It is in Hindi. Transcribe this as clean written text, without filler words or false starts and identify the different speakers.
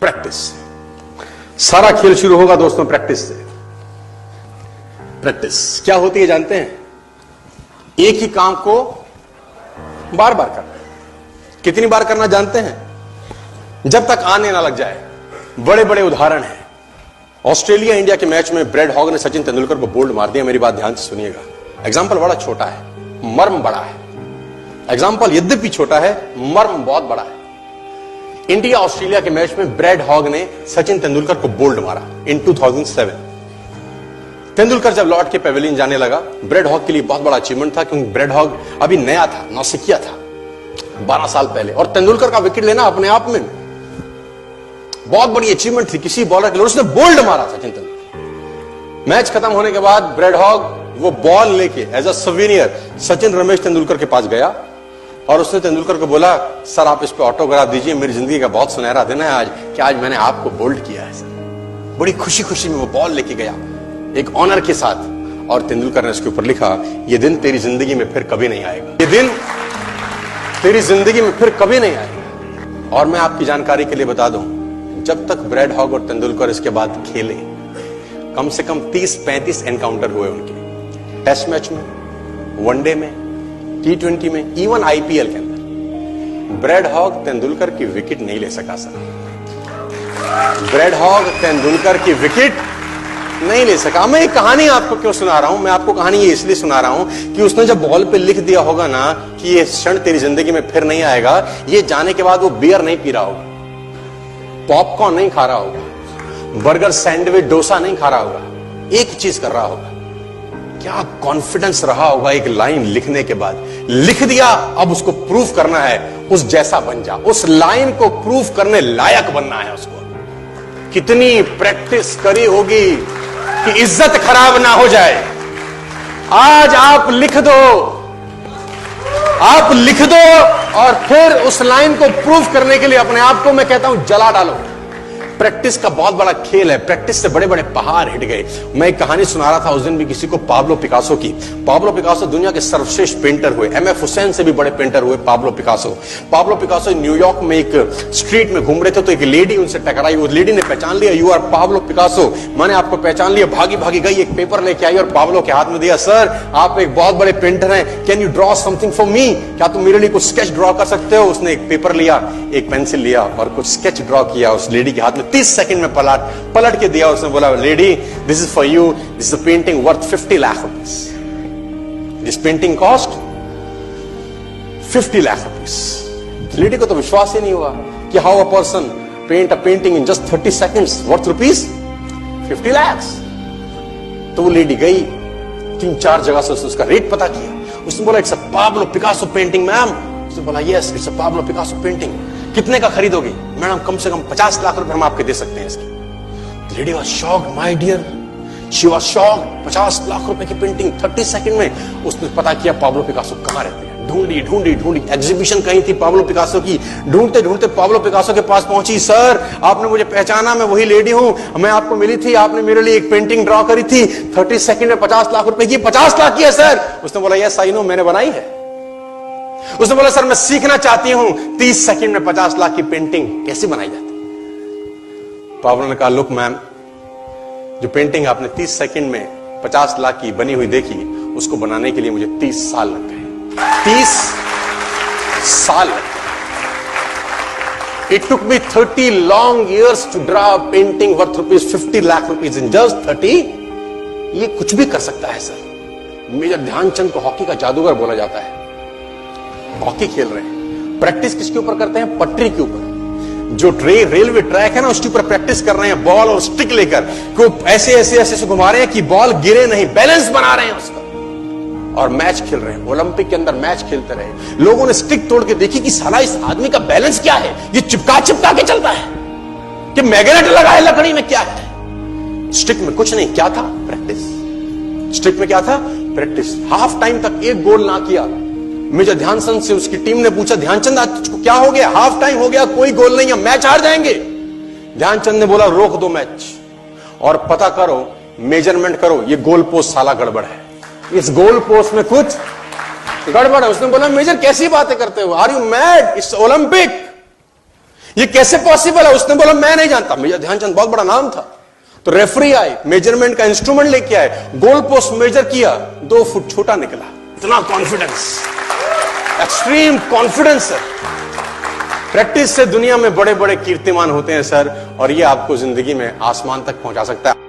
Speaker 1: प्रैक्टिस। सारा खेल शुरू होगा दोस्तों प्रैक्टिस से। प्रैक्टिस क्या होती है जानते हैं? एक ही काम को बार बार करना। कितनी बार करना जानते हैं? जब तक आने ना लग जाए। बड़े बड़े उदाहरण हैं। ऑस्ट्रेलिया इंडिया के मैच में ब्रैड हॉग ने सचिन तेंदुलकर को बोल्ड मार दिया। मेरी बात ध्यान से सुनिएगा। एग्जाम्पल बड़ा छोटा है, मर्म बड़ा है। एग्जाम्पल यद्यपि छोटा है, मर्म बहुत बड़ा है। इंडिया ऑस्ट्रेलिया के मैच में ब्रैड हॉग ने सचिन तेंदुलकर को बोल्ड मारा इन 2007। तेंदुलकर जब लौट के पेविलियन जाने लगा, ब्रैड हॉग के लिए बहुत बड़ा अचीवमेंट था, क्योंकि ब्रैड हॉग अभी नया था, नौसिखिया था 12 साल पहले, और तेंदुलकर का विकेट लेना अपने आप में बहुत बड़ी अचीवमेंट थी किसी बॉलर के लिए। उसने बोल्ड मारा सचिन तेंदुलकर। मैच खत्म होने के बाद ब्रैड हॉग वो बॉल लेके as a souvenir Sachin Ramesh Tendulkar के पास गया और उसने तेंदुलकर को बोला, सर आप इस पे ऑटोग्राफ दीजिए, मेरी जिंदगी का बहुत सुनहरा दिन है आज कि आज मैंने आपको बोल्ड किया है सर। बड़ी खुशी खुशी में वो बॉल लेके गया एक ऑनर के साथ, और तेंदुलकर ने उसके ऊपर लिखा, ये दिन तेरी जिंदगी में फिर कभी नहीं आएगा, ये दिन तेरी जिंदगी में फिर कभी नहीं आएगा। और मैं आपकी जानकारी के लिए बता दूं, जब तक ब्रैड हॉग और तेंदुलकर इसके बाद खेले, कम से कम 30-35 एनकाउंटर हुए उनके, टेस्ट मैच में, वनडे में, T20 में, इवन आईपीएल के अंदर। ब्रैड हॉग तेंदुलकर की विकेट नहीं ले सका सर। ब्रैड हॉग तेंदुलकर की विकेट नहीं ले सका। मैं ये कहानी आपको क्यों सुना रहा हूं? मैं आपको कहानी ये इसलिए सुना रहा हूं कि उसने जब बॉल पे लिख दिया होगा ना कि ये क्षण तेरी जिंदगी में फिर नहीं आएगा, ये जाने के बाद वो बियर नहीं पी रहा होगा, पॉपकॉर्न नहीं खा रहा होगा, बर्गर, सैंडविच, डोसा नहीं खा रहा होगा, एक चीज कर रहा होगा। क्या कॉन्फिडेंस रहा होगा एक लाइन लिखने के बाद। लिख दिया, अब उसको प्रूफ करना है, उस जैसा बन जा। उस लाइन को प्रूफ करने लायक बनना है उसको। कितनी प्रैक्टिस करी होगी कि इज्जत खराब ना हो जाए। आज आप लिख दो, आप लिख दो, और फिर उस लाइन को प्रूफ करने के लिए अपने आप को मैं कहता हूं जला डालो। प्रैक्टिस का बहुत बड़ा खेल है। प्रैक्टिस से बड़े बड़े पहाड़ हिट गए। मैं एक कहानी सुना रहा था उस दिन भी किसी को, पाब्लो पिकासो की। पाब्लो पिकासो दुनिया के सर्वश्रेष्ठ पेंटर हुए, एमएफ हुसैन से भी बड़े पेंटर हुए Pablo Picasso. Pablo Picasso New York में एक स्ट्रीट में घूम रहे थे, तो एक लेडी उनसे टकराई। उस लेडी ने पहचान लिया, यू आर पाब्लो पिकासो, मैंने आपको पहचान लिया। भागी भागी गई, एक पेपर लेके आई और पाब्लो के हाथ में दिया, सर आप एक बहुत बड़े पेंटर हैं, can you draw something for me? क्या तुम मेरे लिए कुछ स्केच ड्रॉ कर सकते हो? उसने एक पेपर लिया, एक पेंसिल लिया और कुछ स्केच ड्रॉ किया उस लेडी के हाथ में। 30 सेकंड में पलट के दिया। उसने बोला, lady this is for you, this is a painting worth 50 lakh rupees. This painting cost 50 lakh rupees. Lady को तो विश्वास ही नहीं हुआ कि how a person paint a painting in just 30 seconds worth rupees 50 lakh. तो वो लेडी गई, 3-4 जगह से उसका रेट पता किया। उसने बोला, it's a Pablo Picasso painting ma'am. उसने बोला, yes it's a Pablo Picasso painting. कितने का खरीदोगी? मैडम कम से कम 50 लाख रुपए हम आपके दे सकते हैं इसकी। Lady was shocked, my dear, she was shocked. 50 lakh रुपए की पेंटिंग 30 सेकंड में। उसने पता किया पाब्लो पिकासो कहां रहते हैं। ढूंढी ढूंढी ढूंढी, एग्जीबिशन कहीं थी पाब्लो पिकासो की। ढूंढते ढूंढते पाब्लो पिकासो के पास पहुंची। सर आपने मुझे पहचाना, मैं वही लेडी हूं, मैं आपको मिली थी, आपने मेरे लिए एक पेंटिंग ड्रॉ करी थी 30 सेकंड में 50 लाख रुपए की। 50 लाख की है सर? उसने बोला, यस आई नो, मैंने बनाई है। उसने बोला, सर मैं सीखना चाहती हूं 30 सेकंड में 50 लाख की पेंटिंग कैसे बनाई जाती। पाब्लो ने कहा, लुक मैम, जो पेंटिंग आपने 30 सेकंड में 50 लाख की बनी हुई देखी, उसको बनाने के लिए मुझे 30 साल लग गए। 30 साल लग गए। It took me 30 long years to draw a painting worth rupees 50 lakh rupees in just 30। ये कुछ भी कर सकता है सर। मेजर ध्यानचंद को हॉकी का जादूगर बोला जाता है। हॉकी खेल रहे हैं, प्रैक्टिस किसके ऊपर करते हैं? पटरी के ऊपर। जो रेलवे ट्रैक है ना, उसके ऊपर प्रैक्टिस कर रहे हैं, बॉल और स्टिक लेकर को ऐसे ऐसे ऐसे से घुमा रहे हैं कि बॉल गिरे नहीं, बैलेंस बना रहे हैं उसका, और मैच खेल रहे हैं। ओलंपिक के अंदर मैच खेलते रहे। लोगों ने स्टिक तोड़ के देखी कि साला इस आदमी का बैलेंस क्या है, ये चिपका चिपका के चलता है कि मैग्नेट लगा है लकड़ी में, क्या है? स्टिक में कुछ नहीं, क्या था? प्रैक्टिस। स्टिक में क्या था? प्रैक्टिस। हाफ टाइम तक एक गोल ना किया। मेजर ध्यानचंद से उसकी टीम ने पूछा, ध्यानचंद आज तुझको क्या हो गया? हाफ टाइम हो गया, कोई गोल नहीं है, मैच हार जाएंगे। ध्यानचंद ने बोला, रोक दो मैच और पता करो, मेजरमेंट करो, ये गोल पोस्ट साला गड़बड़ है, इस गोल पोस्ट में कुछ गड़बड़ है। उसने बोला, मेजर कैसी बातें करते हो? Are you mad? It's Olympic, ये कैसे पॉसिबल है? उसने बोला मैं नहीं जानता। मेजर ध्यानचंद बहुत बड़ा नाम था। तो रेफरी आए, मेजरमेंट का इंस्ट्रूमेंट लेके आए, गोल पोस्ट मेजर किया, 2 फुट छोटा निकला। इतना confidence, extreme confidence sir. Practice से दुनिया में बड़े बड़े कीर्तिमान होते हैं सर, और ये आपको जिंदगी में आसमान तक पहुंचा सकता है।